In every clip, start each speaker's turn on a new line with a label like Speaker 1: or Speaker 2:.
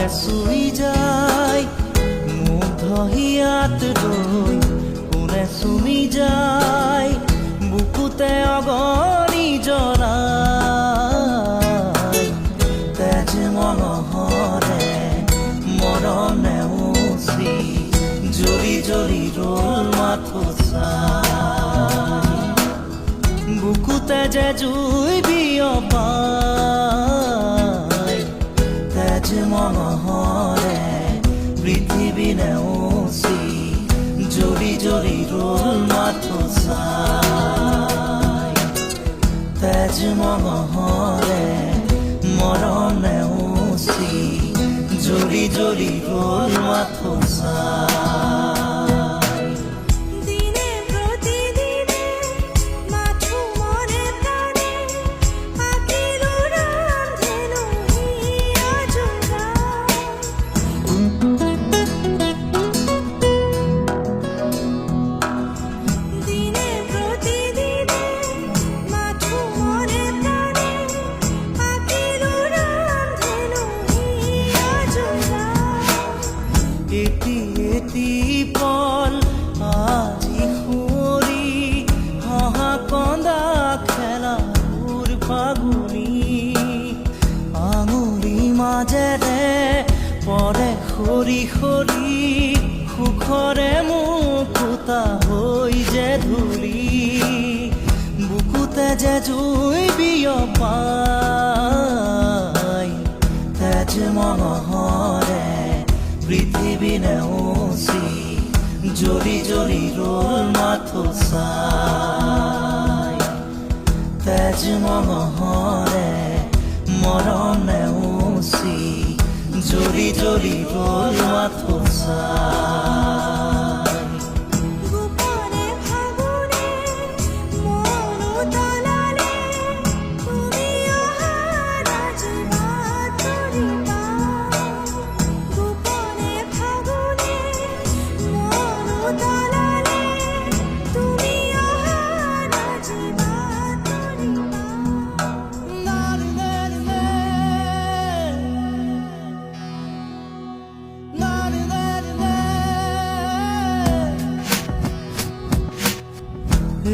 Speaker 1: কোনে চুই যায় মুগ্ধ হিয়াত ৰৈ কোনে চুমি যায় বুকুতে অগণি জনাই তেজ মনোহৰে মৰম নেওচি জ্বলি জ্বলি ৰ'ল মাথো চাই বুকুতে যে জুই বিয়পাই তেজ মনোহৰে পৃথিৱী নেওচি জ্বলি জ্বলি ৰ'ল মাথো চাই তেজ মনোহৰে মৰম নেওচি জ্বলি জ্বলি ৰ'ল মাথো চাই এটি পল আজি সুঁৱৰি হহা কন্দা খেলাৰ ফাগুনি আঙুলি মাজেৰে পৰে সৰি সৰি সুখৰে মুকুতা হৈ যে ধূলি বুকুতে যে জুই বিয়পাই তেজ মনোহৰে পৃথিৱী নেওচি জ্বলি জ্বলি ৰ'ল মাথো চাই তেজ মনোহৰে মৰম নেওচি জ্বলি জ্বলি ৰ'ল মাথো চাই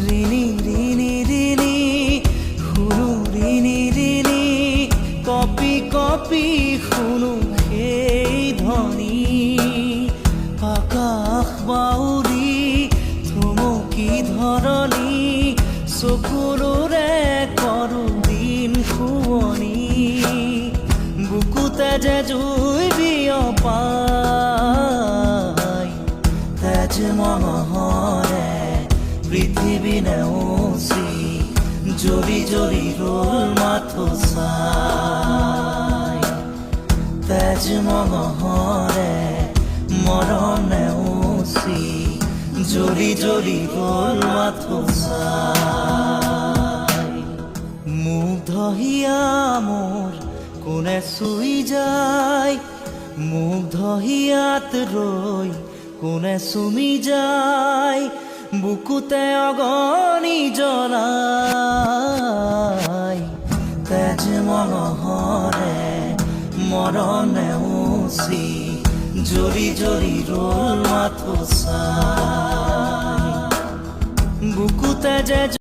Speaker 1: ৰিণি ৰিণি ৰিণি শুনো ৰিণি ৰিণি কপি কপি শুনো সেই ধ্বনি আকাশ বাউৰি থমকি ধৰণি চকুৰে কৰো দিন শুৱনি বুকুতে যে জুই বিয়পাই তেজ মনোহৰে পৃথিৱী নেওচি জ্বলি জ্বলি ৰ'ল মাথো চাই তেজ মনোহৰে মৰম নেওচি জ্বলি জ্বলি ৰ'ল মাথো চাই মুগ্ধ হিয়া মোৰ কোনে চুই যায় মুগ্ধ হিয়াত ৰৈ কোনে চুমি যায় বুকুতে অগণি জনাই তেজ মনোহৰে মৰম নেওচি জ্বলি জ্বলি ৰ'ল মাথো চাই বুকুতে যে